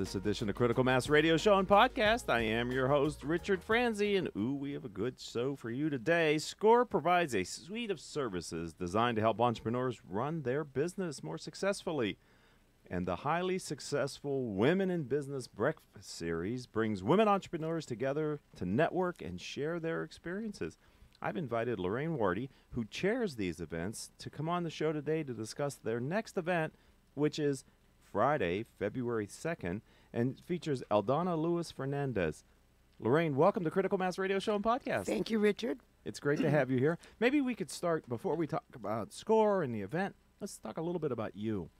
This edition of Critical Mass Radio Show and Podcast. I am your host, Richard Franzi, and we have a good show for you today. SCORE provides a suite of services designed to help entrepreneurs run their business more successfully. And the highly successful Women in Business Breakfast Series brings women entrepreneurs together to network and share their experiences. I've invited Lorraine Wardy, who chairs these events, to come on the show today to discuss their next event, which is Friday, February 2nd, and features Aldana Luis Fernandez. Lorraine, welcome to Critical Mass Radio Show and Podcast. Thank you, Richard. It's great to have you here. Maybe we could start, before we talk about SCORE and the event, let's talk a little bit about you.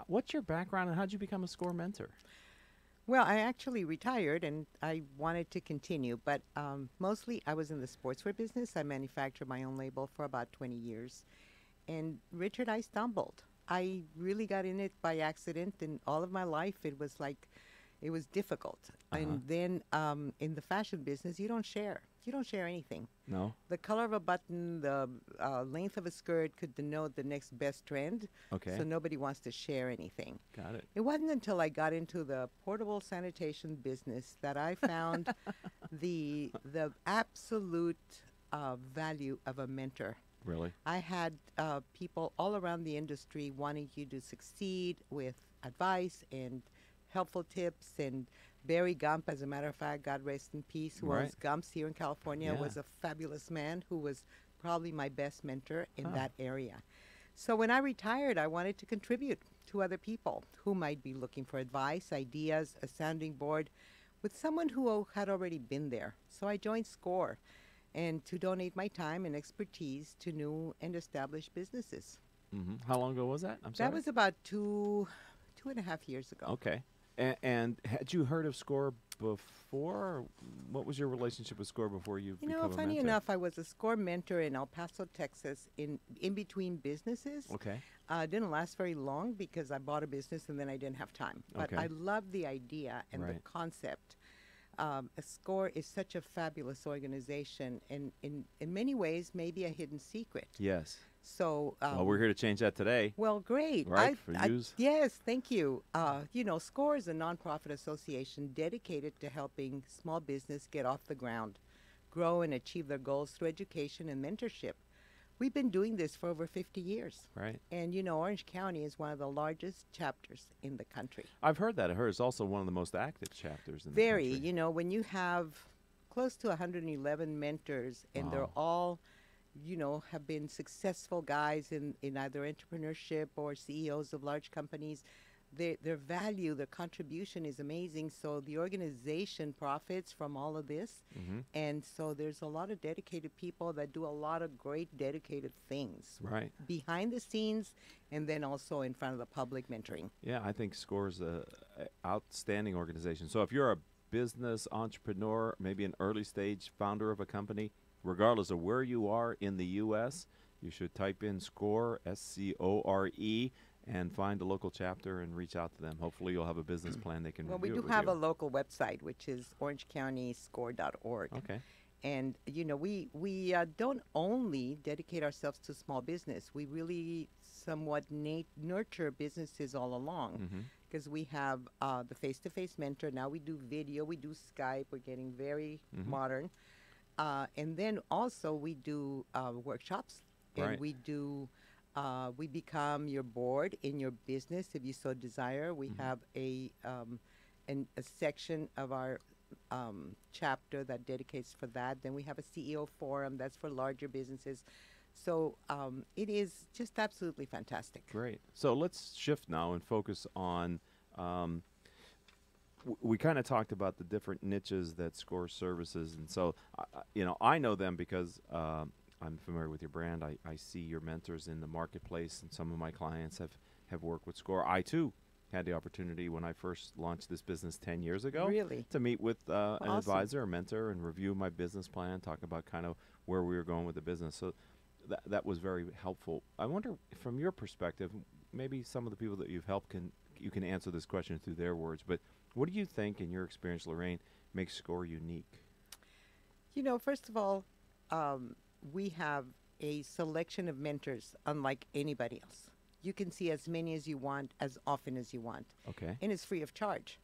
What's your background and how did you become a SCORE mentor? Well, I actually retired and I wanted to continue, but mostly I was in the sportswear business. I manufactured my own label for about 20 years. And Richard, I stumbled. I really got in it by accident, and all of my life it was difficult. And then in the fashion business, you don't share. You don't share anything. No? The color of a button, the length of a skirt could denote the next best trend. Okay. So nobody wants to share anything. Got it. It wasn't until I got into the portable sanitation business that I found the absolute value of a mentor. Really? I had people all around the industry wanting you to succeed with advice and helpful tips. And Barry Gump, as a matter of fact, God rest in peace, who owns Gumps here in California, was a fabulous man who was probably my best mentor in that area. So when I retired, I wanted to contribute to other people who might be looking for advice, ideas, a sounding board with someone who had already been there. So I joined SCORE, and to donate my time and expertise to new and established businesses. Mm-hmm. How long ago was that? I'm sorry. That was about two and a half years ago. Okay. And had you heard of SCORE before? Or what was your relationship with SCORE before you became a mentor? Funny enough, I was a SCORE mentor in El Paso, Texas, in between businesses. Okay. Didn't last very long because I bought a business and then I didn't have time. But I loved the idea and the concept. SCORE is such a fabulous organization, and in many ways, maybe a hidden secret. Yes. So well, we're here to change that today. Well, great. Right, for use. Yes, thank you. SCORE is a nonprofit association dedicated to helping small business get off the ground, grow and achieve their goals through education and mentorship. We've been doing this for over 50 years. Right. And, Orange County is one of the largest chapters in the country. I've heard that. I heard it's also one of the most active chapters in the country. Very. When you have close to 111 mentors, and they're all, have been successful guys in either entrepreneurship or CEOs of large companies, their value, their contribution is amazing. So the organization profits from all of this. Mm-hmm. And so there's a lot of dedicated people that do a lot of great dedicated things. Right. Behind the scenes and then also in front of the public mentoring. Yeah, I think SCORE is an outstanding organization. So if you're a business entrepreneur, maybe an early stage founder of a company, regardless of where you are in the U.S., you should type in SCORE, SCORE, and find a local chapter and reach out to them. Hopefully you'll have a business plan they can review. Well, we do have a local website, which is orangecountyscore.org. Okay. And, we don't only dedicate ourselves to small business. We really somewhat nurture businesses all along, because we have the face-to-face mentor. Now we do video, we do Skype. We're getting very modern. And then also we do workshops, and we do... we become your board in your business if you so desire. We have a section of our chapter that dedicates for that. Then we have a CEO forum that's for larger businesses. So it is just absolutely fantastic. Great. So let's shift now and focus on, we kind of talked about the different niches that SCORE services. And so, I know them because I'm familiar with your brand. I see your mentors in the marketplace, and some of my clients have worked with SCORE. I, too, had the opportunity when I first launched this business 10 years ago to meet with an advisor, a mentor, and review my business plan, talk about kind of where we were going with the business. So that was very helpful. I wonder, from your perspective, maybe some of the people that you've helped you can answer this question through their words, but what do you think, in your experience, Lorraine, makes SCORE unique? First of all, we have a selection of mentors unlike anybody else. You can see as many as you want, as often as you want. Okay. And it's free of charge.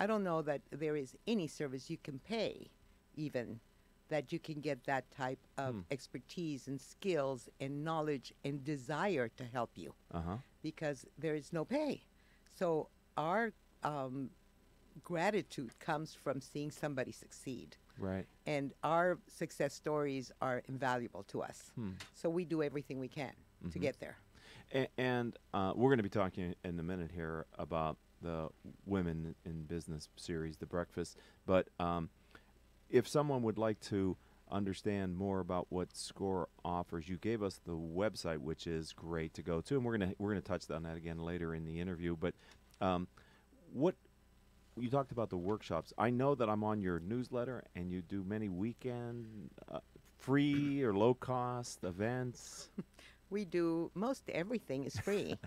I don't know that there is any service you can pay even that you can get that type of expertise and skills and knowledge and desire to help you Uh-huh. because there is no pay. So our gratitude comes from seeing somebody succeed. Right. And our success stories are invaluable to us. So we do everything we can to get there. And we're going to be talking in a minute here about the Women in Business series, The Breakfast. But if someone would like to understand more about what SCORE offers, you gave us the website, which is great to go to, and we're gonna touch on that again later in the interview. But what you talked about the workshops. I know that I'm on your newsletter, and you do many weekend free or low cost events. We do most everything is free,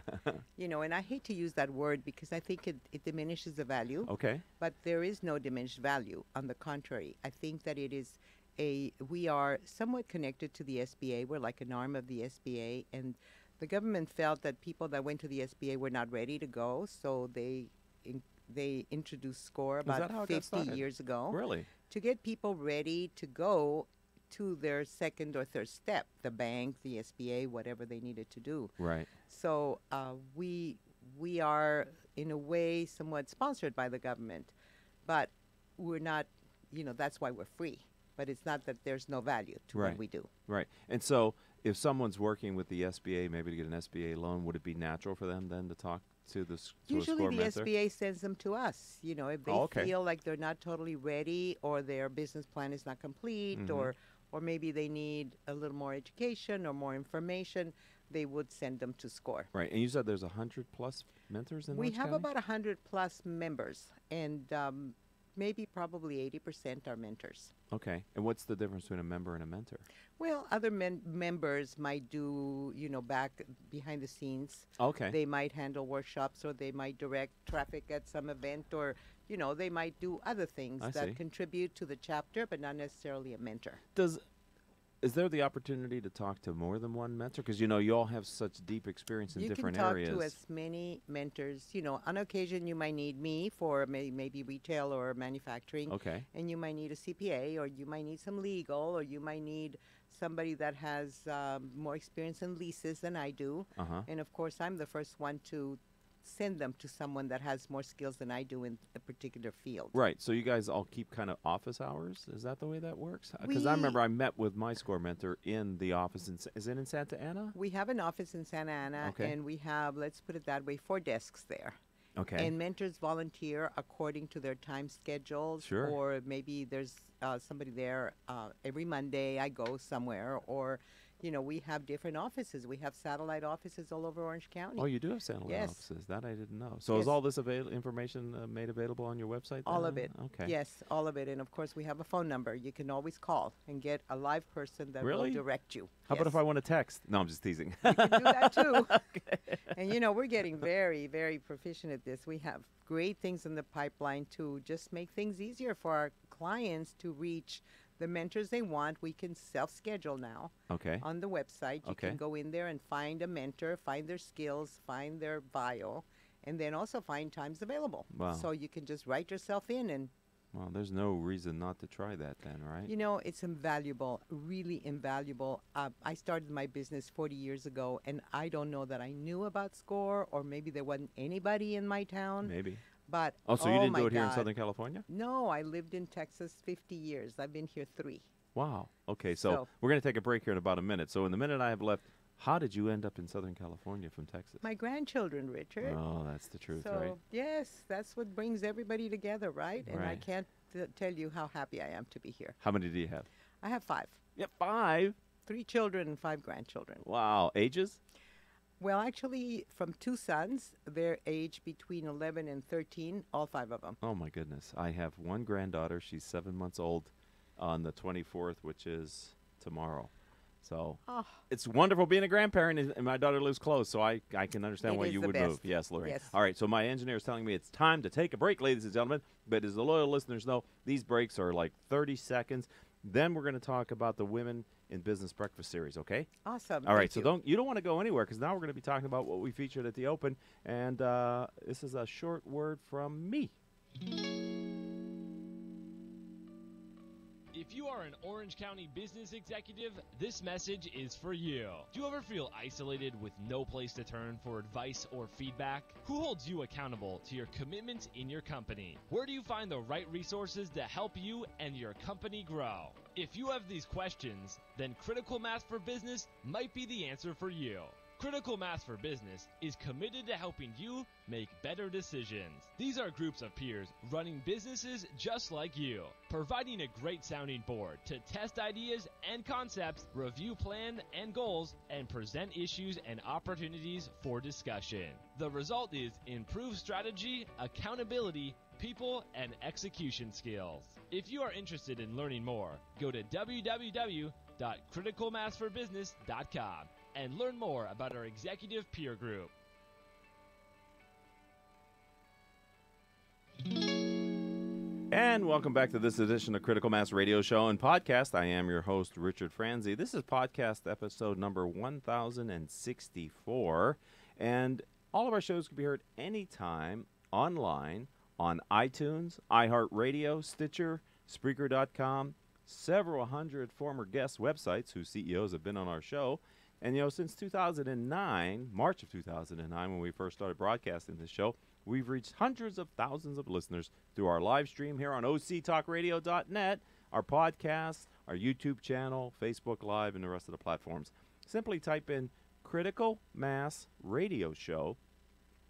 and I hate to use that word because I think it diminishes the value. Okay. But there is no diminished value. On the contrary, I think that we are somewhat connected to the SBA. We're like an arm of the SBA, and the government felt that people that went to the SBA were not ready to go, so they introduced SCORE about 50 years ago. Really? To get people ready to go to their second or third step, the bank, the SBA, whatever they needed to do. Right. So we are, in a way, somewhat sponsored by the government, but we're not, that's why we're free. But it's not that there's no value to what we do. Right. And so if someone's working with the SBA, maybe to get an SBA loan, would it be natural for them then to talk to the Usually SCORE the mentor? SBA sends them to us. If they feel like they're not totally ready or their business plan is not complete or maybe they need a little more education or more information, they would send them to SCORE. Right. And you said there's 100 plus mentors in We Orange have County? about 100 plus members, and maybe probably 80% are mentors. Okay. And what's the difference between a member and a mentor? Well, other members might do, back behind the scenes. Okay. They might handle workshops, or they might direct traffic at some event, or, they might do other things that contribute to the chapter, but not necessarily a mentor. Is there the opportunity to talk to more than one mentor? Because, you all have such deep experience in different areas. You can talk to as many mentors. On occasion, you might need me for maybe retail or manufacturing. Okay. And you might need a CPA, or you might need some legal, or you might need somebody that has more experience in leases than I do. And, of course, I'm the first one to send them to someone that has more skills than I do in a particular field. Right. So you guys all keep kind of office hours? Is that the way that works? Because I remember I met with my SCORE mentor in the office. Is it in Santa Ana? We have an office in Santa Ana, and we have, let's put it that way, 4 desks there. Okay. And mentors volunteer according to their time schedules. Sure. Or maybe there's somebody there every Monday. I go somewhere, or we have different offices. We have satellite offices all over Orange County. Oh, you do have satellite offices. That I didn't know. So is all this information made available on your website? All of it. Okay. Yes, all of it. And, of course, we have a phone number. You can always call and get a live person that will direct you. How about if I want to text? No, I'm just teasing. You can do that, too. And, we're getting very, very proficient at this. We have great things in the pipeline to just make things easier for our clients to reach the mentors they want. We can self-schedule now on the website. You can go in there and find a mentor, find their skills, find their bio, and then also find times available. Wow. So you can just write yourself in and... Well, there's no reason not to try that then, right? It's invaluable, really invaluable. I started my business 40 years ago, and I don't know that I knew about SCORE, or maybe there wasn't anybody in my town. Maybe. But, so you didn't do it here in Southern California? No, I lived in Texas 50 years. I've been here 3. Wow. Okay, so we're going to take a break here in about a minute. So in the minute I have left, how did you end up in Southern California from Texas? My grandchildren, Richard. Oh, that's the truth, so, right? Yes, that's what brings everybody together, right? And I can't tell you how happy I am to be here. How many do you have? I have 5. Yeah, 5? 3 children and 5 grandchildren. Wow. Ages? Well, actually, from 2 sons, they're aged between 11 and 13, all 5 of them. Oh, my goodness. I have 1 granddaughter. She's 7 months old on the 24th, which is tomorrow. So it's wonderful being a grandparent, and my daughter lives close, so I can understand why you would move. Yes, Lorraine. Yes. All right, so my engineer is telling me it's time to take a break, ladies and gentlemen. But as the loyal listeners know, these breaks are like 30 seconds. Then we're going to talk about the Women in Business Breakfast Series, okay? Awesome. All right, so you don't want to go anywhere, because now we're going to be talking about what we featured at the Open, and this is a short word from me. If you are an Orange County business executive, this message is for you. Do you ever feel isolated with no place to turn for advice or feedback? Who holds you accountable to your commitments in your company? Where do you find the right resources to help you and your company grow? If you have these questions, then Critical Mass for Business might be the answer for you. Critical Mass for Business is committed to helping you make better decisions. These are groups of peers running businesses just like you, providing a great sounding board to test ideas and concepts, review plan and goals, and present issues and opportunities for discussion. The result is improved strategy, accountability, people, and execution skills. If you are interested in learning more, go to www.criticalmassforbusiness.com and learn more about our executive peer group. And welcome back to this edition of Critical Mass Radio Show and Podcast. I am your host, Richard Franzi. This is podcast episode number 1064. And all of our shows can be heard anytime online on iTunes, iHeartRadio, Stitcher, Spreaker.com, several hundred former guest websites whose CEOs have been on our show. And, since 2009, March of 2009, when we first started broadcasting this show, we've reached hundreds of thousands of listeners through our live stream here on octalkradio.net, our podcast, our YouTube channel, Facebook Live, and the rest of the platforms. Simply type in Critical Mass Radio Show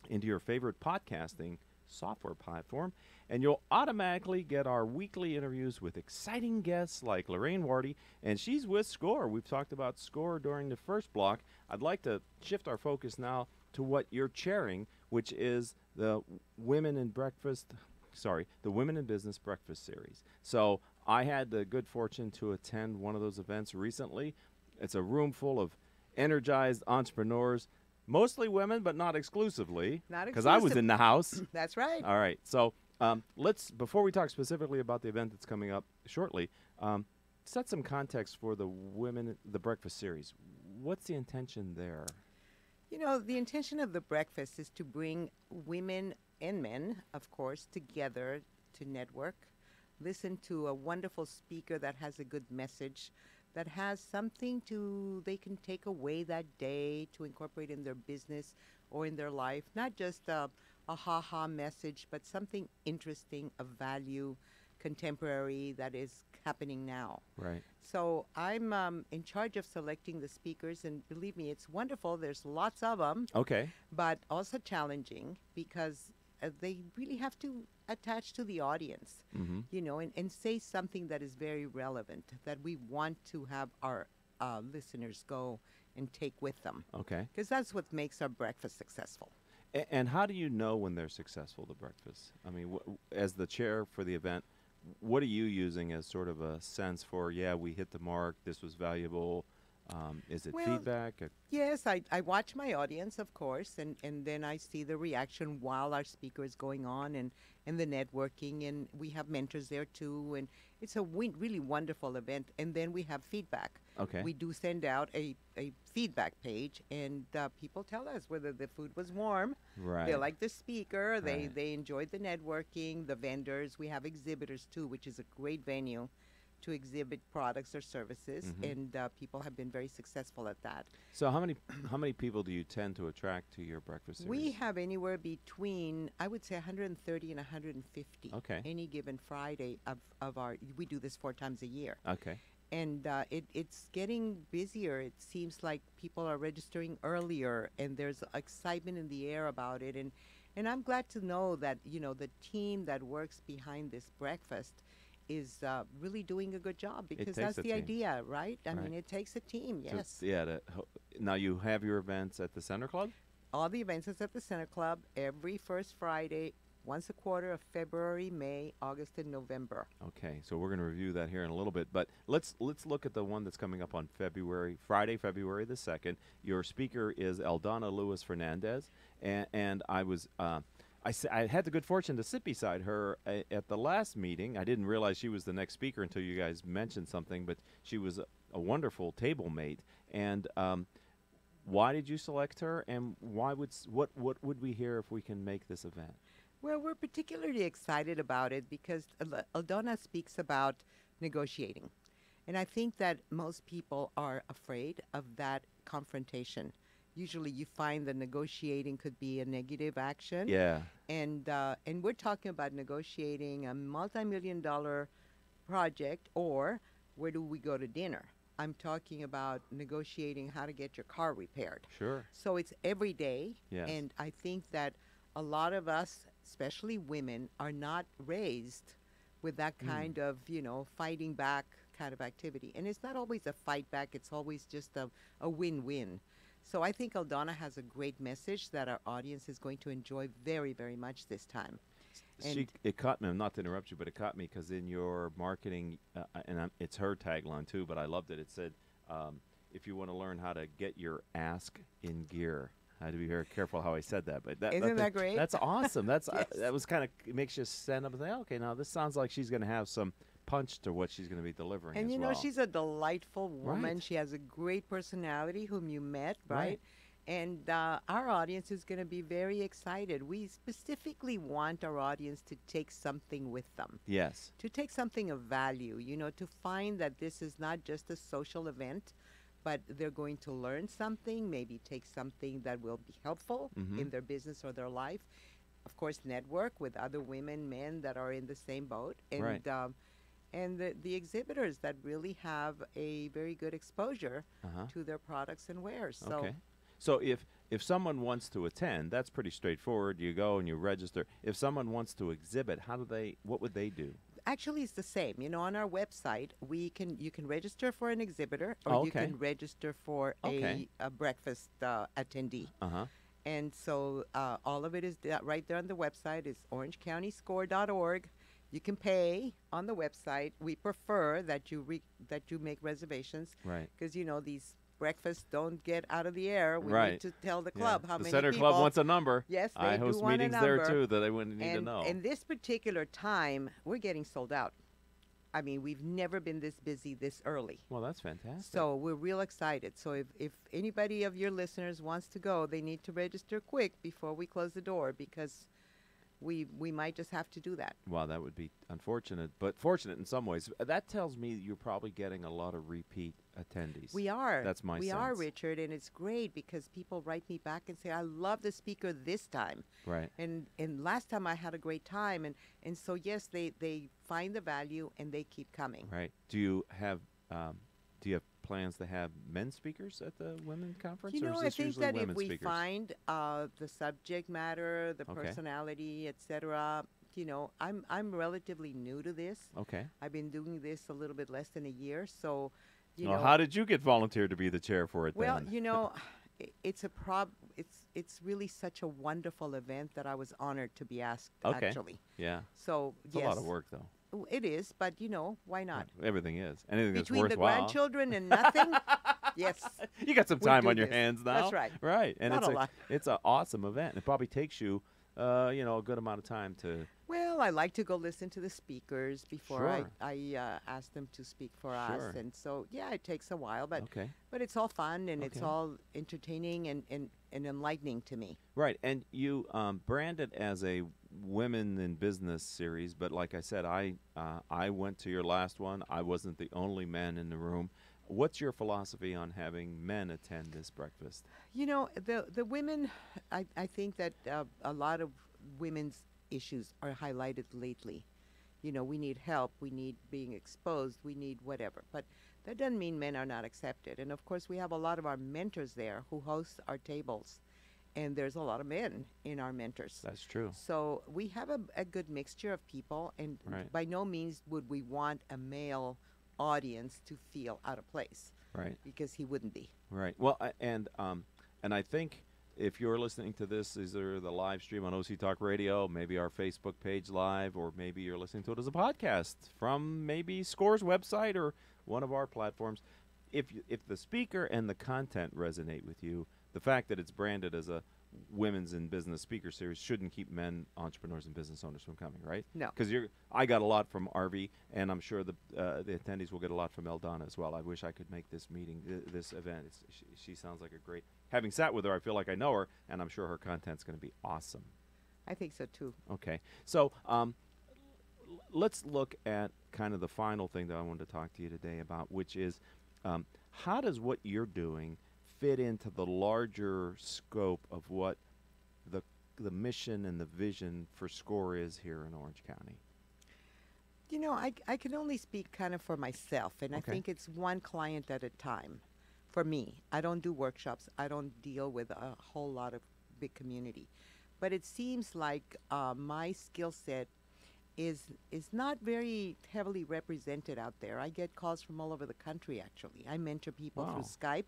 into your favorite podcasting software platform, and you'll automatically get our weekly interviews with exciting guests like Lorraine Wardy, and she's with SCORE. We've talked about SCORE during the first block. I'd like to shift our focus now to what you're chairing, which is the Women in Business Breakfast Series. So I had the good fortune to attend one of those events recently. It's a room full of energized entrepreneurs, mostly women, but not exclusively. Not because I was in the house. That's right. All right. So let's, before we talk specifically about the event that's coming up shortly, set some context for the Women, the Breakfast Series. What's the intention there? The intention of the breakfast is to bring women and men, of course, together to network, listen to a wonderful speaker that has a good message, that has something they can take away that day to incorporate in their business or in their life. Not just a ha-ha message, but something interesting, of value, contemporary, that is happening now. Right. So I'm in charge of selecting the speakers, and believe me, it's wonderful. There's lots of them. Okay. But also challenging because they really have to attach to the audience, and say something that is very relevant, that we want to have our listeners go and take with them. Okay. Because that's what makes our breakfast successful. And how do you know when they're successful, the breakfast? I mean, as the chair for the event, what are you using as sort of a sense for, we hit the mark, this was valuable? Is it feedback? Yes, I watch my audience, of course, and then I see the reaction while our speaker is going on and the networking, and we have mentors there too, and it's a really wonderful event. And then we have feedback. Okay. We do send out a feedback page, and people tell us whether the food was warm. Right. They like the speaker. Right. They enjoyed the networking, the vendors. We have exhibitors too, which is a great venue to exhibit products or services, and people have been very successful at that. So how many people do you tend to attract to your breakfast series? We have anywhere between, I would say, 130 and 150. Okay. Any given Friday of our, we do this 4 times a year. Okay. And it's getting busier. It seems like people are registering earlier, and there's excitement in the air about it. And I'm glad to know that, the team that works behind this breakfast is really doing a good job, because that's the idea, right? I mean, it takes a team, yes. Now you have your events at the Center Club? All the events is at the Center Club every first Friday, once a quarter of February, May, August, and November. Okay, so we're going to review that here in a little bit, but let's look at the one that's coming up on Friday, February the 2nd. Your speaker is Eldana Lewis Fernandez, and I was I had the good fortune to sit beside her at the last meeting. I didn't realize she was the next speaker until you guys mentioned something, but she was a wonderful table mate. And why did you select her, and what would we hear if we can make this event? Well, we're particularly excited about it because Aldona speaks about negotiating. And I think that most people are afraid of that confrontation. Usually you find that negotiating could be a negative action. Yeah. And we're talking about negotiating a multi-million-dollar project, or where do we go to dinner? I'm talking about negotiating how to get your car repaired. Sure. So it's every day. Yes. And I think that a lot of us, especially women, are not raised with that kind of, fighting back kind of activity. And it's not always a fight back. It's always just a win-win. So I think Aldana has a great message that our audience is going to enjoy very, very much this time. It caught me, not to interrupt you, but it caught me because in your marketing, it's her tagline too, but I loved it. It said, if you want to learn how to get your ask in gear. I had to be very careful how I said that. But Isn't that great? That's awesome. That's Yes. That was kind of, it makes you stand up and say, okay, now this sounds like she's going to have some punch to what she's going to be delivering And as you know, well. she's a delightful woman. Right. She has a great personality whom you met, right? Right. And our audience is going to be very excited. We specifically want our audience to take something with them, Yes. to take something of value, to find that this is not just a social event, but they're going to learn something, maybe take something that will be helpful in their business or their life. Of course, network with other women, men that are in the same boat. And, Right. And the exhibitors that really have a very good exposure Uh-huh. to their products and wares. So Okay. So if someone wants to attend, that's pretty straightforward. You go and you register. If someone wants to exhibit, what would they do? actually, it's the same. On our website, you can register for an exhibitor, or Oh, you okay. can register for Okay. a breakfast attendee. Uh-huh. And so all of it is right there on the website. It's orangecountyscore.org. You can pay on the website. We prefer that you make reservations, Right. because these breakfasts don't get out of the air. We Right. need to tell the club how the many Center people. Club wants a number. Yes, I they do host want a meetings there number. too that I wouldn't need to and, know. and this particular time, we're getting sold out. I mean, we've never been this busy this early. Well, that's fantastic. So we're real excited. So if anybody of your listeners wants to go, they need to register quick before we close the door, because we might just have to do that. Wow, that would be unfortunate, but fortunate in some ways. That tells me you're probably getting a lot of repeat attendees. We are. That's my We sense. are, Richard, and it's great because people write me back and say, I love the speaker this time. Right. And last time I had a great time. And so, yes, they find the value and they keep coming. Right. Do you have plans to have men speakers at the women conference? or is I this think usually that if women we speakers? find the subject matter, the Okay. personality, etc., I'm relatively new to this. Okay. I've been doing this a little bit less than a year, so Well, how did you get volunteered to be the chair for it well, then? it's it's really such a wonderful event that I was honored to be asked. Okay. Actually, Yeah. so It's yes, a lot of work, though. It is, but why not? Everything is. Anything that's Between the worthwhile. grandchildren and nothing, yes. You got some we time do on your this. hands now. That's right. Right. And Not it's a lot. it's an awesome event. It probably takes you, a good amount of time to. Well, I like to go listen to the speakers before Sure. I ask them to speak for Sure. us, and so it takes a while, but Okay. it's all fun and it's Okay. all entertaining and enlightening to me. Right, and you brand it as a women in business series, but like I said, I went to your last one. I wasn't the only man in the room. What's your philosophy on having men attend this breakfast? The women, I think that a lot of women's issues are highlighted lately. We need help, we need being exposed, we need whatever. But that doesn't mean men are not accepted. And of course, we have a lot of our mentors there who host our tables. And there's a lot of men in our mentors. That's true. So we have a good mixture of people. And Right. by no means would we want a male audience to feel out of place. Right. Because he wouldn't be. Right. Well, and I think if you're listening to this, either the live stream on OC Talk Radio, maybe our Facebook page live, or maybe you're listening to it as a podcast from maybe Score's website or one of our platforms. If the speaker and the content resonate with you, the fact that it's branded as a women's in business speaker series shouldn't keep men entrepreneurs and business owners from coming, right? No. Because I got a lot from RV, and I'm sure the attendees will get a lot from Eldana as well. I wish I could make this meeting, this event. She sounds like a great. Having sat with her, I feel like I know her, and I'm sure her content's going to be awesome. I think so too. Okay, so let's look at kind of the final thing that I wanted to talk to you today about, which is how does what you're doing fit into the larger scope of what the mission and the vision for SCORE is here in Orange County? You know, I can only speak kind of for myself, and I Okay. think it's one client at a time. For me, I don't do workshops. I don't deal with a whole lot of big community. But it seems like my skill set is not very heavily represented out there. I get calls from all over the country, actually. I mentor people Wow. through Skype.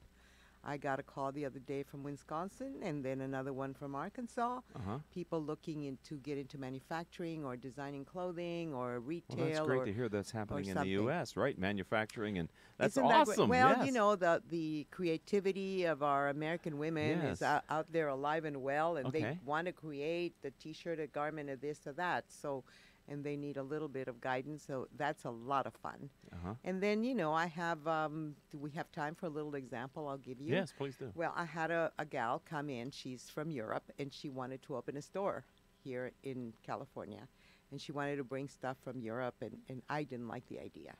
I got a call the other day from Wisconsin and then another one from Arkansas. Uh-huh. People looking to get into manufacturing or designing clothing or retail. Well, that's great or to hear that's happening in the something. U.S., right? Manufacturing, and that's Isn't that great? awesome. Well, yes. you know, the creativity of our American women Yes. is out there alive and well, and they Okay. want to create the T-shirt, a garment, or this or that. So, and they need a little bit of guidance. So that's a lot of fun. Uh-huh. And then, you know, I have. Do we have time for a little example? I'll give you. Yes, please do. Well, I had a gal come in. She's from Europe, and she wanted to open a store here in California. And she wanted to bring stuff from Europe, and I didn't like the idea.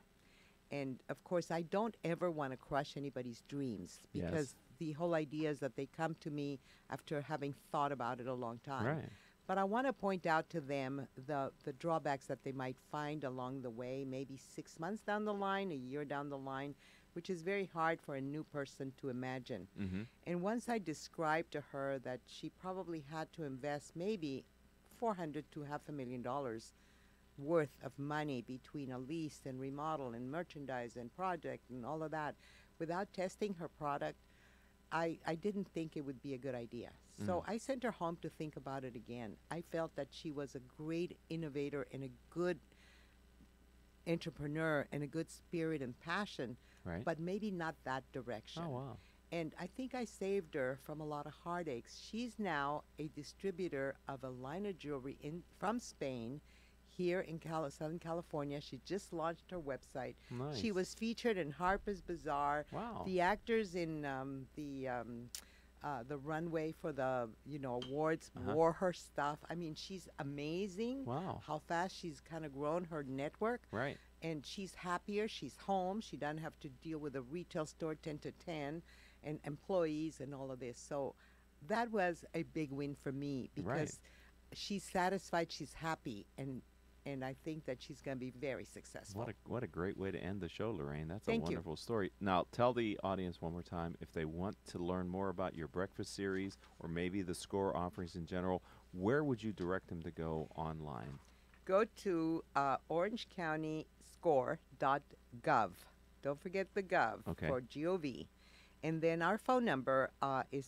And, of course, I don't ever want to crush anybody's dreams Yes. because the whole idea is that they come to me after having thought about it a long time. Right. But I want to point out to them the drawbacks that they might find along the way, maybe 6 months down the line, a year down the line, which is very hard for a new person to imagine. Mm-hmm. And once I described to her that she probably had to invest maybe $400,000 to $500,000 worth of money between a lease and remodel and merchandise and project and all of that, without testing her product, I didn't think it would be a good idea. So I sent her home to think about it again. I felt that she was a great innovator and a good entrepreneur and a good spirit and passion, Right. but maybe not that direction. Oh, wow. And I think I saved her from a lot of heartaches. She's now a distributor of a line of jewelry from Spain here in Southern California. She just launched her website. Nice. She was featured in Harper's Bazaar. Wow. The actors in the runway for the awards wore her stuff. I mean, she's amazing. Wow. How fast she's kind of grown her network. Right. And she's happier. She's home. She doesn't have to deal with a retail store 10 to 10 and employees and all of this. So that was a big win for me because Right. she's satisfied. She's happy. And I think that she's going to be very successful. What a great way to end the show, Lorraine. That's Thank a you. wonderful story. Now, tell the audience one more time, if they want to learn more about your breakfast series or maybe the SCORE offerings in general, where would you direct them to go online? Go to orangecounty.score.gov. Don't forget the gov Okay. for G-O-V. And then our phone number is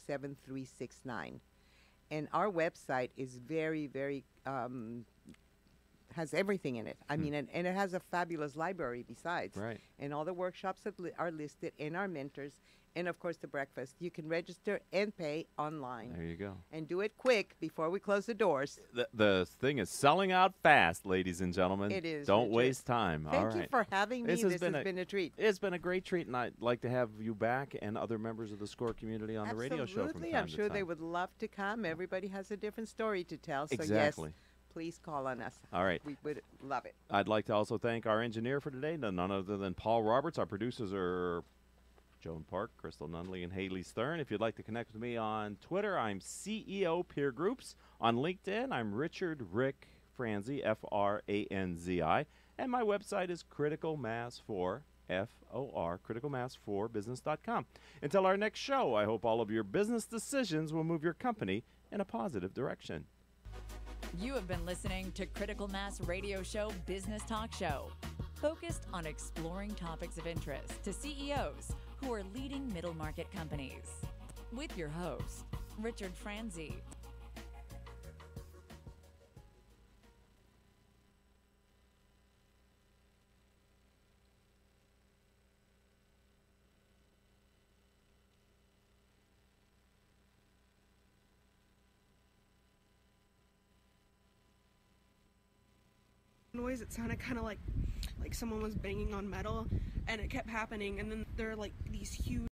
714-550-7369. And our website is very, very, has everything in it. I mean, and it has a fabulous library besides. Right. And all the workshops that are listed, and our mentors, and of course the breakfast. You can register and pay online. There you go. And do it quick before we close the doors. The thing is selling out fast, ladies and gentlemen. It is, Don't Richard. waste time. All Thank right. you for having me. This This has has been been a treat. It's been a great treat, and I'd like to have you back and other members of the SCORE community on the radio show from Absolutely. time I'm to sure time. they would love to come. Everybody has a different story to tell. So Exactly. yes, please call on us. All right. We would love it. I'd like to also thank our engineer for today, none other than Paul Roberts. Our producers are Joan Park, Crystal Nunley, and Haley Stern. If you'd like to connect with me on Twitter, I'm CEO Peer Groups. On LinkedIn, I'm Richard Rick Franzi, Franzi. And my website is Critical Mass 4, FOR, criticalmass4business.com. Until our next show, I hope all of your business decisions will move your company in a positive direction. You have been listening to Critical Mass Radio Show Business Talk Show, focused on exploring topics of interest to CEOs who are leading middle market companies. With your host, Richard Franzi. Noise, it sounded kind of like someone was banging on metal, and it kept happening, and then there are like these huge